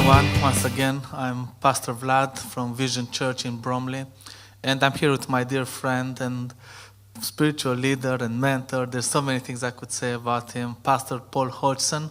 everyone. Once again, I'm Pastor Vlad from Vision Church in Bromley, and I'm here with my dear friend and spiritual leader and mentor. There's so many things I could say about him, Pastor Paul Hodgson,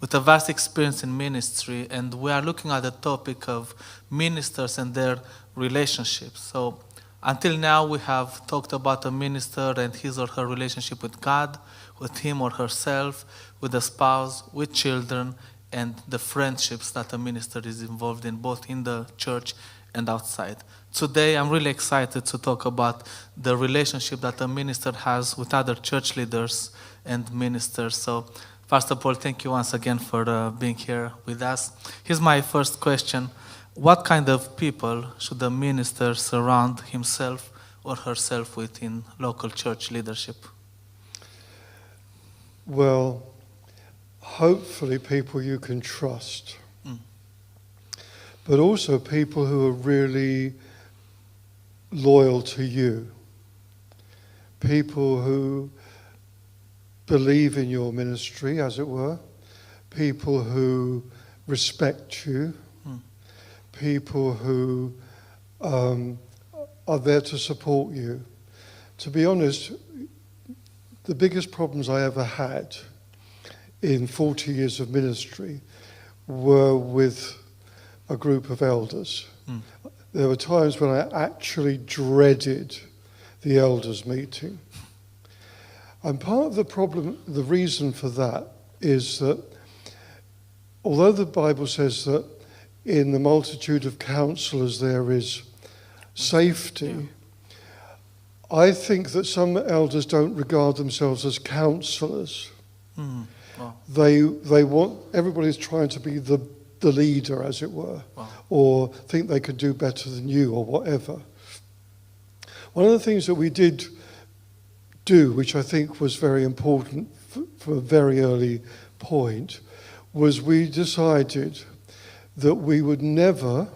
with a vast experience in ministry, and we are looking at the topic of ministers and their relationships. So until now, we have talked about a minister and his or her relationship with God, with him or herself, with a spouse, with children, and the friendships that a minister is involved in, both in the church and outside. Today, I'm really excited to talk about the relationship that a minister has with other church leaders and ministers. So, Pastor Paul, thank you once again for being here with us. Here's my first question. What kind of people should a minister surround himself or herself with in local church leadership? Well, hopefully people you can trust, but also people who are really loyal to you, people who believe in your ministry, as it were, people who respect you, people who are there to support you. To be honest, the biggest problems I ever had in 40 years of ministry were with a group of elders. There were times when I actually dreaded the elders meeting. And part of the problem, the reason for that is that although the Bible says that in the multitude of counselors there is safety, I think that some elders don't regard themselves as counselors. Wow. They want, everybody's trying to be the leader, as it were, or think they could do better than you or whatever. One of the things that we did do, which I think was very important from a very early point, was we decided that we would never,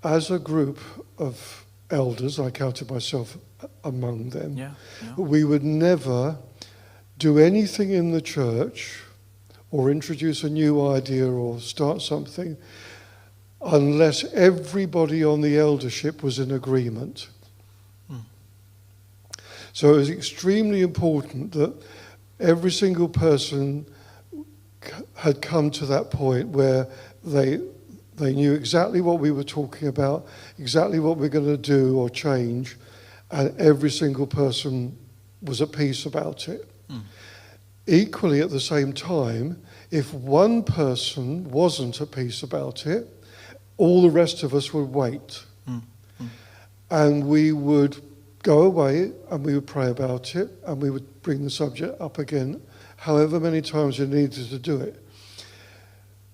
as a group of elders, I counted myself among them, we would never do anything in the church or introduce a new idea or start something unless everybody on the eldership was in agreement. So it was extremely important that every single person had come to that point where they knew exactly what we were talking about, exactly what we're going to do or change, and every single person was at peace about it. Equally, at the same time, if one person wasn't at peace about it, all the rest of us would wait. And we would go away and we would pray about it and we would bring the subject up again, however many times we needed to do it.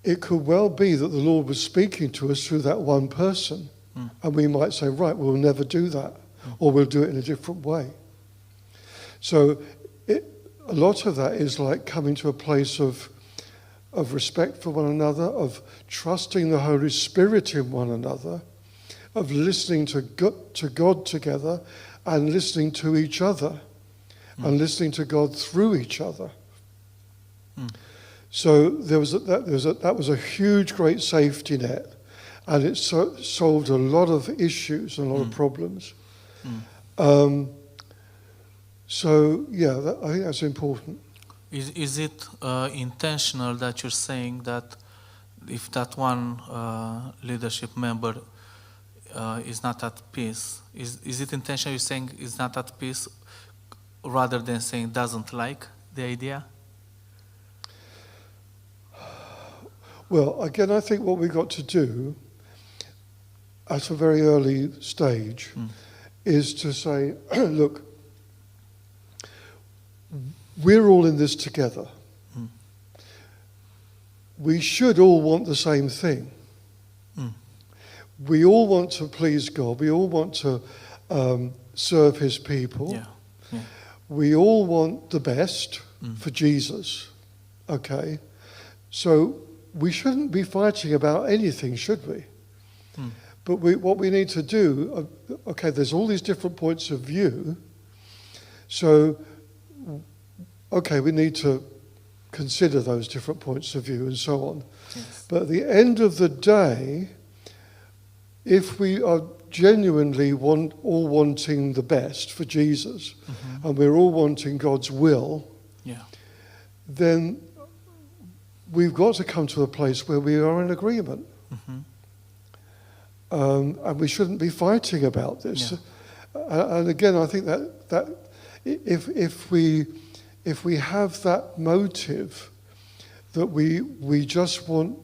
It could well be that the Lord was speaking to us through that one person, and we might say, right, we'll never do that, or we'll do it in a different way. So a lot of that is like coming to a place of respect for one another, of trusting the Holy Spirit in one another, of listening to God together and listening to each other and listening to God through each other. So that was a huge, great safety net, and it solved a lot of issues and a lot of problems. I think that's important. Is it intentional that you're saying that if that one leadership member is not at peace, is it intentional you're saying is not at peace rather than saying doesn't like the idea? Well, again, I think what we've got to do at a very early stage is to say, look, we're all in this together. We should all want the same thing. We all want to please God. We all want to serve his people. We all want the best for Jesus. Okay? So we shouldn't be fighting about anything, should we? But what we need to do, okay, there's all these different points of view. So, okay, we need to consider those different points of view and so on. Yes. But at the end of the day, if we are genuinely all wanting the best for Jesus, and we're all wanting God's will, Yeah. then we've got to come to a place where we are in agreement. And we shouldn't be fighting about this. Yeah. And again, I think that if we have that motive that we just want,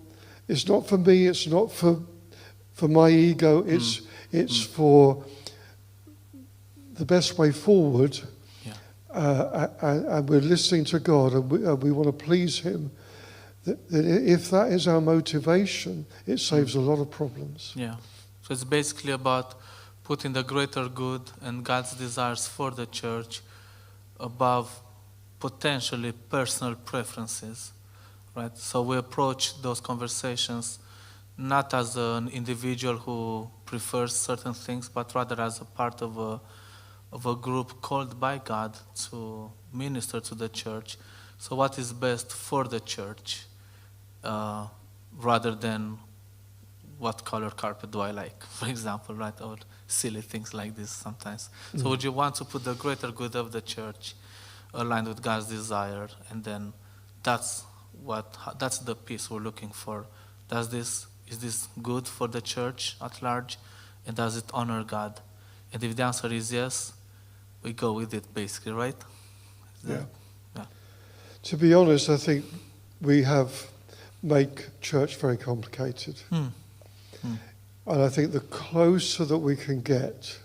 it's not for me, it's not for my ego, it's for the best way forward. Yeah. And we're listening to God, and we want to please Him. That if that is our motivation, it saves a lot of problems. Yeah. So it's basically about putting the greater good and God's desires for the church above potentially personal preferences, right? So we approach those conversations not as an individual who prefers certain things, but rather as a part of a group called by God to minister to the church. So what is best for the church, rather than what color carpet do I like, for example, right? Or silly things like this sometimes. So would you want to put the greater good of the church aligned with God's desire, and then that's the piece we're looking for. Is this good for the church at large, and does it honor God? And if the answer is yes, we go with it, basically, right? Yeah. Yeah. To be honest, I think we make church very complicated. And I think the closer that we can get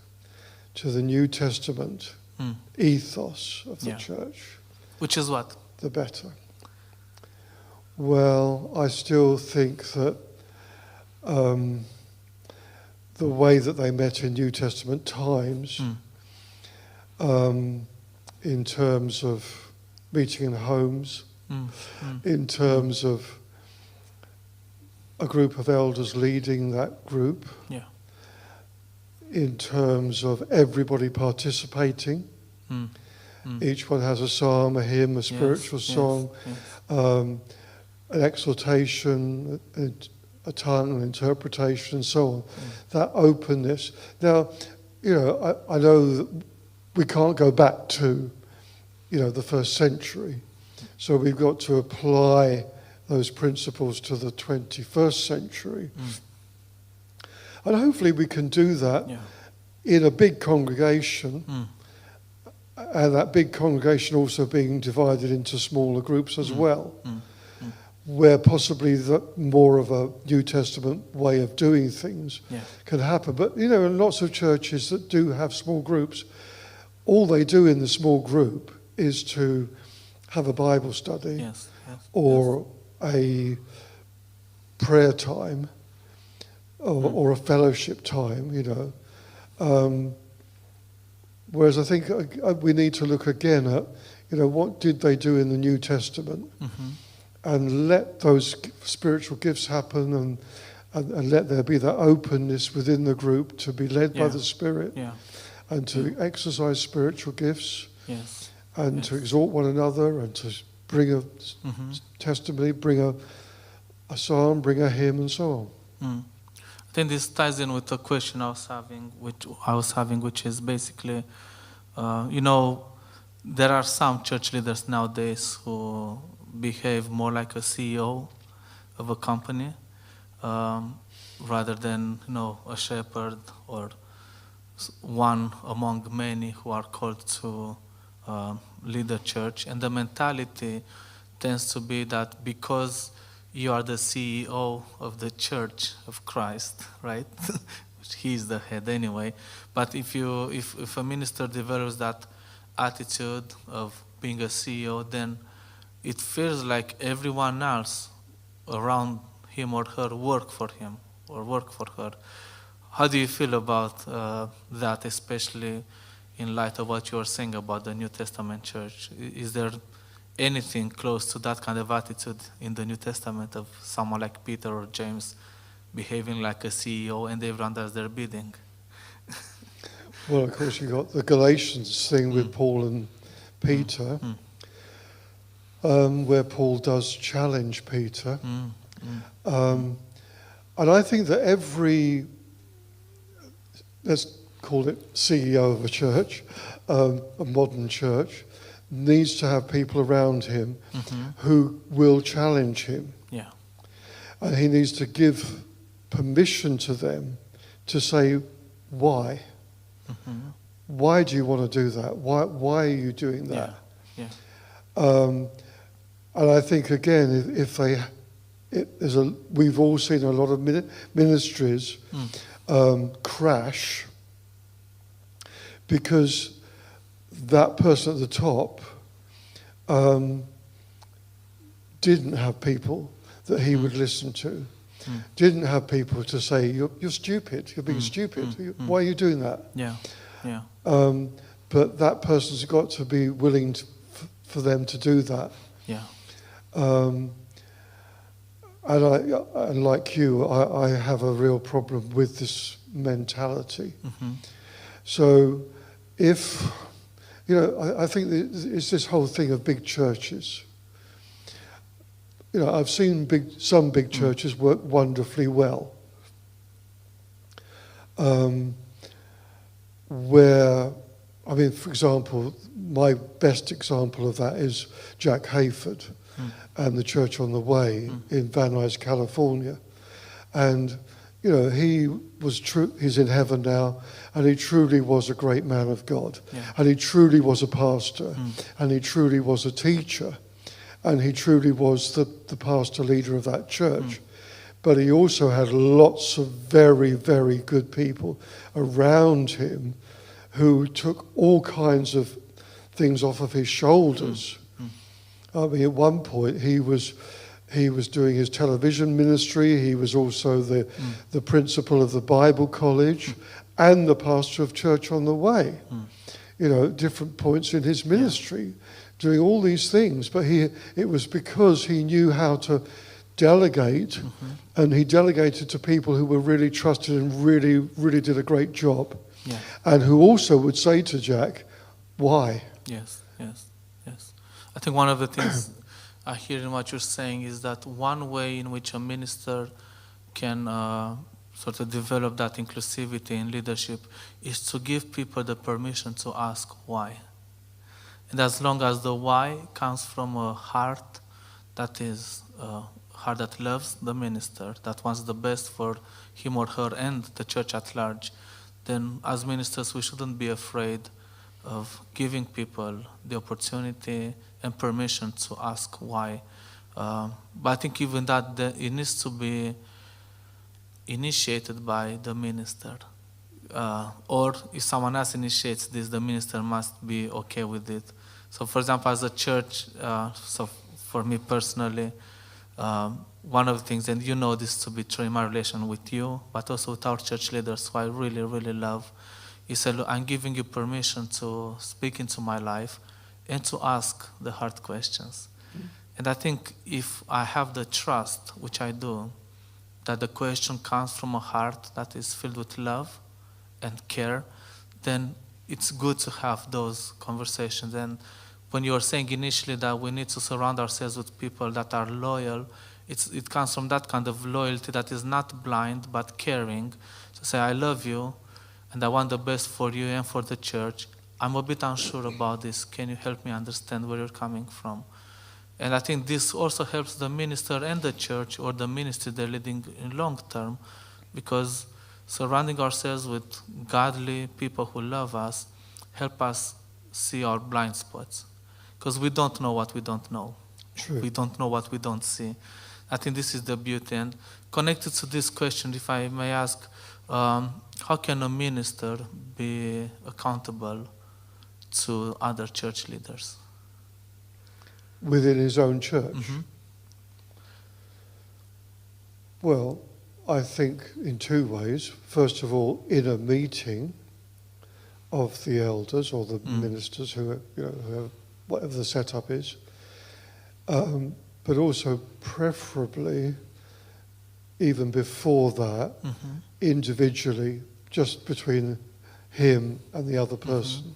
to the New Testament ethos of the church, Which is what? the better. Well, I still think that the way that they met in New Testament times, in terms of meeting in homes, in terms of a group of elders leading that group, Yeah. in terms of everybody participating. Each one has a psalm, a hymn, a spiritual song, an exhortation, a tongue, an interpretation, and so on. That openness. Now, I know that we can't go back to, the first century. So we've got to apply those principles to the 21st century. And hopefully we can do that in a big congregation, and that big congregation also being divided into smaller groups as well, where possibly more of a New Testament way of doing things can happen. But, in lots of churches that do have small groups, all they do in the small group is to have a Bible study or a prayer time or a fellowship time, whereas I think we need to look again at, what did they do in the New Testament, and let those spiritual gifts happen, and let there be that openness within the group to be led by the Spirit, and to exercise spiritual gifts, and to exhort one another, and to bring a testimony, bring a psalm, bring a hymn, and so on. I think this ties in with the question I was having, which is basically, there are some church leaders nowadays who behave more like a CEO of a company, rather than a shepherd or one among many who are called to lead the church. And the mentality tends to be that because you are the CEO of the church of Christ, right? He is the head anyway. But if a minister develops that attitude of being a CEO, then it feels like everyone else around him or her work for him or work for her. How do you feel about that, especially in light of what you were saying about the New Testament church? Is there anything close to that kind of attitude in the New Testament of someone like Peter or James behaving like a CEO and everyone does their bidding? Well, of course, you got the Galatians thing with Paul and Peter. where Paul does challenge Peter. Mm. And I think that every, let's call it CEO of a church, a modern church, needs to have people around him who will challenge him. Yeah. And he needs to give permission to them to say, why? Why do you want to do that? Why are you doing that? Yeah. And I think, again, we've all seen a lot of ministries crash because that person at the top didn't have people that he would listen to, didn't have people to say, you're stupid, you're being stupid, why are you doing that? Yeah. But that person's got to be willing for them to do that. Yeah. And like you, I have a real problem with this mentality. So if, I think it's this whole thing of big churches. I've seen some big churches work wonderfully well. Where, for example, my best example of that is Jack Hayford and the Church on the Way in Van Nuys, California. And, he was true. He's in heaven now, and he truly was a great man of God. Yeah. And he truly was a pastor, and he truly was a teacher, and he truly was the pastor leader of that church. But he also had lots of very, very good people around him who took all kinds of things off of his shoulders. At one point he was doing his television ministry. He was also the principal of the Bible college and the pastor of Church on the Way. Different points in his ministry, doing all these things. But it was because he knew how to delegate, and he delegated to people who were really trusted and really, really did a great job. Yeah. And who also would say to Jack, why? Yes. I think one of the things I hear in what you're saying is that one way in which a minister can sort of develop that inclusivity in leadership is to give people the permission to ask why. And as long as the why comes from a heart that is heart that loves the minister, that wants the best for him or her and the church at large, then as ministers we shouldn't be afraid of giving people the opportunity and permission to ask why. But I think even that it needs to be initiated by the minister. Or if someone else initiates this, the minister must be okay with it. So for example, as a church, so for me personally, one of the things, and you know this to be true in my relation with you, but also with our church leaders, who I really, really love, is that I'm giving you permission to speak into my life and to ask the hard questions. And I think if I have the trust, which I do, that the question comes from a heart that is filled with love and care, then it's good to have those conversations. And when you were saying initially that we need to surround ourselves with people that are loyal, it comes from that kind of loyalty that is not blind but caring. To say, I love you and I want the best for you and for the church. I'm a bit unsure about this. Can you help me understand where you're coming from? And I think this also helps the minister and the church or the ministry they're leading in long term, because surrounding ourselves with godly people who love us help us see our blind spots. Because we don't know what we don't know. True. We don't know what we don't see. I think this is the beauty. And connected to this question, if I may ask, how can a minister be accountable to other church leaders? Within his own church? Well, I think in two ways. First of all, in a meeting of the elders or the ministers who whatever the setup is, but also preferably, even before that, individually, just between him and the other person,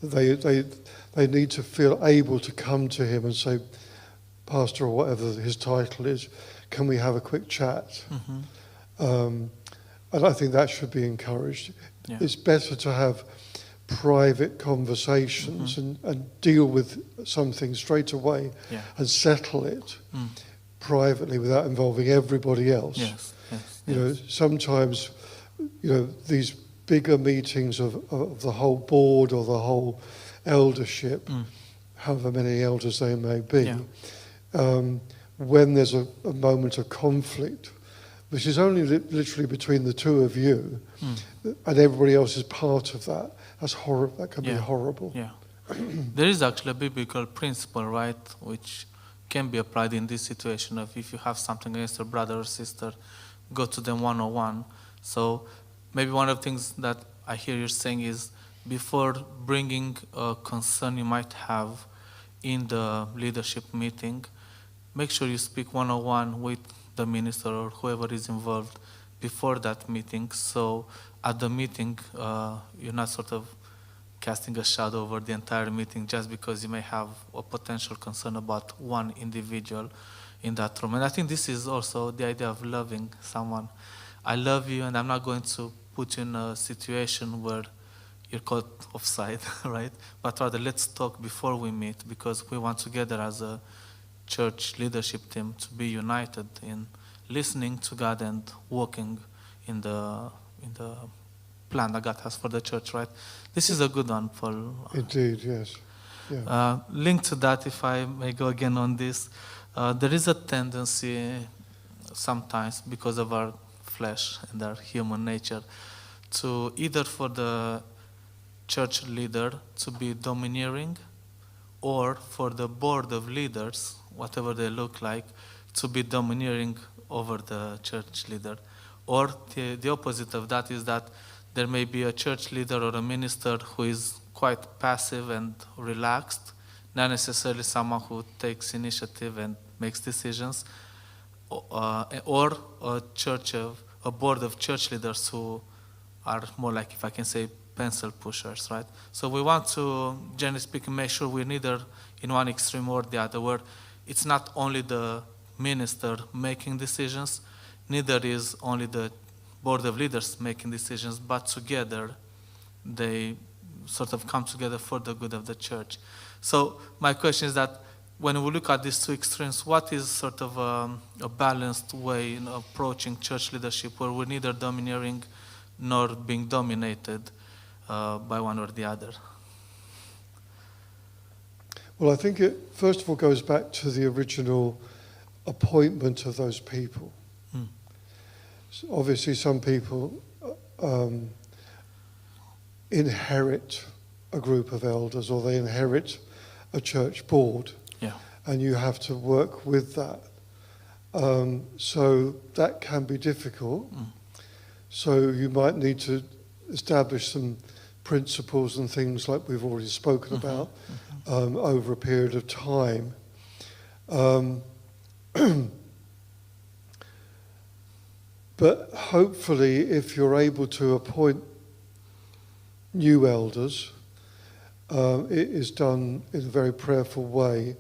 They need to feel able to come to him and say, Pastor, or whatever his title is, can we have a quick chat? And I think that should be encouraged. Yeah. It's better to have private conversations and deal with something straight away Yeah. and settle it privately without involving everybody else. Yes. Yes. You know, sometimes, you know, these bigger meetings of the whole board or the whole eldership, however many elders they may be, when there's a moment of conflict, which is only literally between the two of you, and everybody else is part of that, that's horrible. That can be horrible. Yeah. There is actually a biblical principle, right, which can be applied in this situation of if you have something against your brother or sister, go to them one-on-one. So maybe one of the things that I hear you saying is before bringing a concern you might have in the leadership meeting, make sure you speak one-on-one with the minister or whoever is involved before that meeting. So at the meeting, you're not sort of casting a shadow over the entire meeting just because you may have a potential concern about one individual in that room. And I think this is also the idea of loving someone. I love you, and I'm not going to put you in a situation where you're caught offside, right? But rather, let's talk before we meet, because we want together as a church leadership team to be united in listening to God and walking in the plan that God has for the church, right? This is a good one, Paul. Indeed, yes. Yeah. Linked to that, if I may go again on this, there is a tendency sometimes, because of our flesh and our human nature, to either for the church leader to be domineering, or for the board of leaders, whatever they look like, to be domineering over the church leader. Or the opposite of that is that there may be a church leader or a minister who is quite passive and relaxed, not necessarily someone who takes initiative and makes decisions, or a board of church leaders who are more like, if I can say, pencil pushers, right? So we want to, generally speaking, make sure we're neither in one extreme or the other, where it's not only the minister making decisions, neither is only the board of leaders making decisions, but together they sort of come together for the good of the church. So my question is that when we look at these two extremes, what is sort of a balanced way in approaching church leadership where we're neither domineering nor being dominated by one or the other? Well, I think it, first of all, goes back to the original appointment of those people. So obviously, some people inherit a group of elders, or they inherit a church board, and you have to work with that. So that can be difficult. So you might need to establish some principles and things like we've already spoken about over a period of time. But hopefully, if you're able to appoint new elders, it is done in a very prayerful way.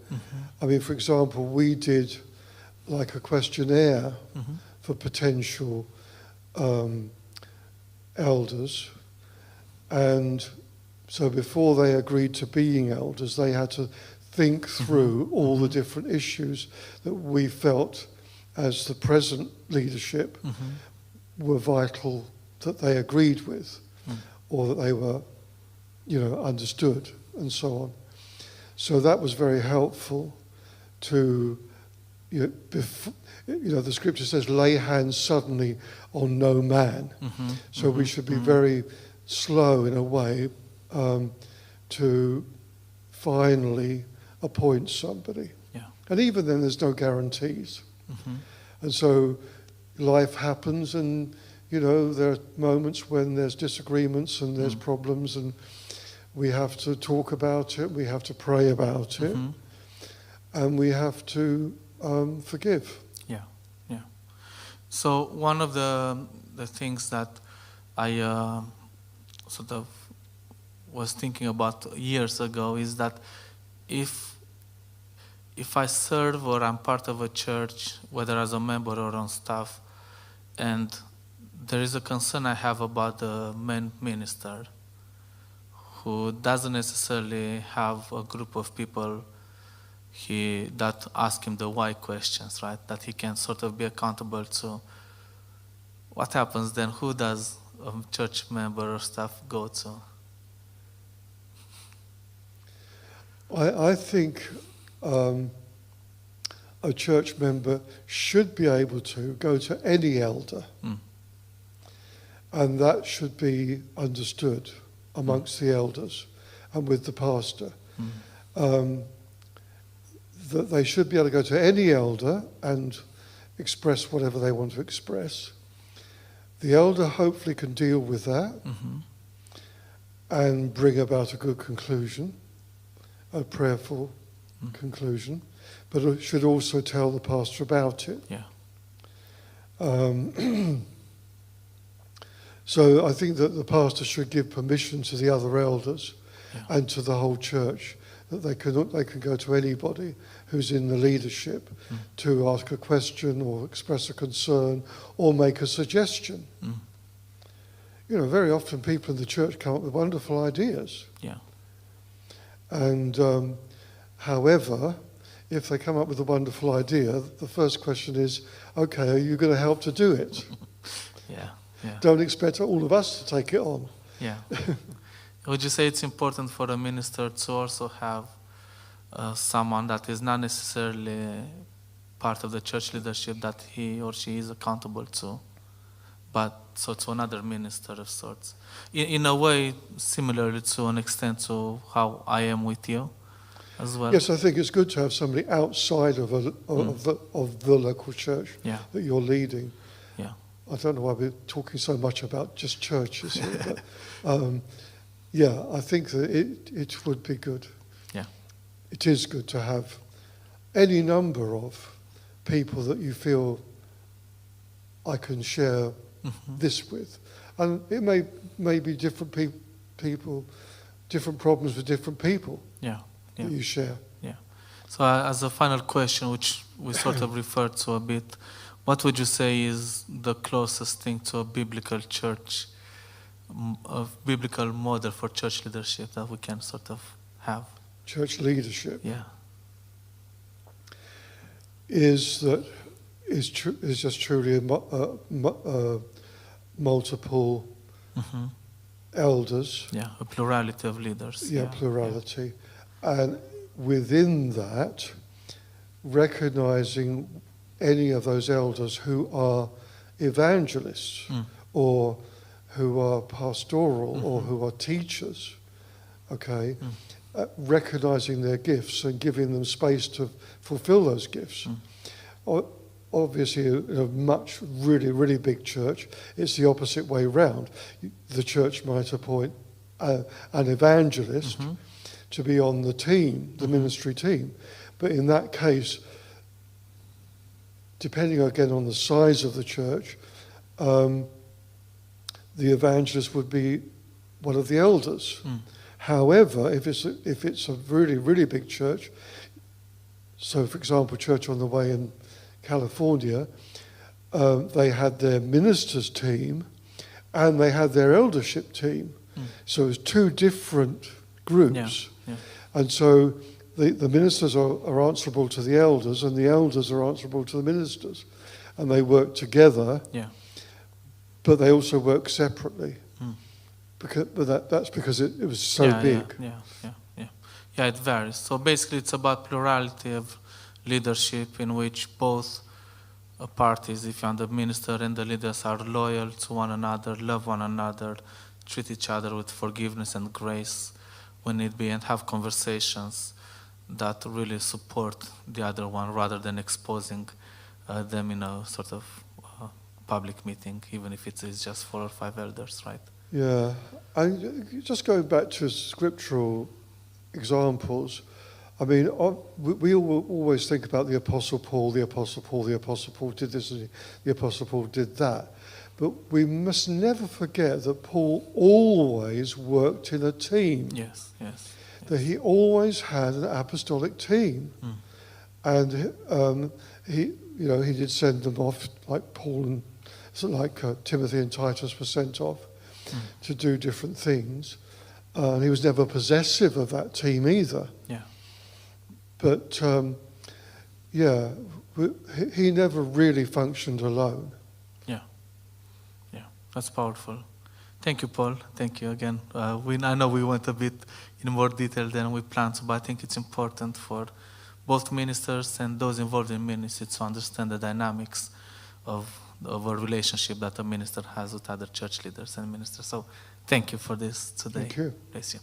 I mean, for example, we did like a questionnaire for potential elders, and so before they agreed to being elders, they had to think through all the different issues that we felt as the present leadership were vital that they agreed with, or that they were, understood, and so on. So that was very helpful to, the scripture says, lay hands suddenly on no man. So we should be very slow in a way to finally appoint somebody. And even then, there's no guarantees. And so life happens, and, there are moments when there's disagreements and there's problems, and we have to talk about it, we have to pray about it, and we have to forgive. So one of the things that I sort of was thinking about years ago is that if I serve or I'm part of a church, whether as a member or on staff, and there is a concern I have about the main minister who doesn't necessarily have a group of people that ask him the why questions, right? That he can sort of be accountable to. What happens then? Who does a church member or staff go to? I think a church member should be able to go to any elder, and that should be understood amongst the elders and with the pastor. That they should be able to go to any elder and express whatever they want to express. The elder hopefully can deal with that and bring about a good conclusion, a prayerful conclusion, but it should also tell the pastor about it. Yeah. So I think that the pastor should give permission to the other elders and to the whole church that they can go to anybody who's in the leadership to ask a question or express a concern or make a suggestion. You know, very often people in the church come up with wonderful ideas. Yeah. And however, if they come up with a wonderful idea, the first question is, okay, are you going to help to do it? Yeah. Yeah. Don't expect all of us to take it on. Yeah. Would you say it's important for a minister to also have someone that is not necessarily part of the church leadership that he or she is accountable to, but so to another minister of sorts? In a way, similarly to an extent to how I am with you as well. Yes, I think it's good to have somebody outside of the local church that you're leading. Yeah. I don't know why we're talking so much about just churches here, but yeah, I think that it would be good. Yeah. It is good to have any number of people that you feel I can share this with. And it may be different people, different problems with different people that you share. Yeah. So as a final question, which we sort of referred to a bit, what would you say is the closest thing to a biblical church, a biblical model for church leadership that we can sort of have? Church leadership is just truly multiple elders. Yeah, a plurality of leaders. Yeah, plurality. And within that, recognizing any of those elders who are evangelists or who are pastoral or who are teachers, okay, recognizing their gifts and giving them space to fulfill those gifts. Obviously, in a much really big church, it's the opposite way round. The church might appoint an evangelist to be on the team, the ministry team. But in that case, depending again on the size of the church, the evangelist would be one of the elders. However, if it's a really big church, so for example, Church on the Way in California, they had their ministers team and they had their eldership team. So it was two different groups. And so the ministers are answerable to the elders and the elders are answerable to the ministers. And they work together, but they also work separately. But that's because it was so big. Yeah, it varies. So basically it's about plurality of leadership in which both parties, if you're the minister and the leaders, are loyal to one another, love one another, treat each other with forgiveness and grace when need be, and have conversations that really support the other one rather than exposing them in a sort of public meeting, even if it is just 4 or 5 elders, right? Yeah, and just going back to scriptural examples, I mean, we always think about the Apostle Paul, the Apostle Paul, the Apostle Paul did this, and the Apostle Paul did that. But we must never forget that Paul always worked in a team. Yes, yes. That he always had an apostolic team, and he did send them off, like Paul and Timothy and Titus were sent off to do different things, and he was never possessive of that team either. Yeah. But he never really functioned alone. Yeah, that's powerful. Thank you, Paul. Thank you again. I know we went a bit in more detail than we planned, but I think it's important for both ministers and those involved in ministry to understand the dynamics of a relationship that a minister has with other church leaders and ministers. So thank you for this today. Thank you. Bless you.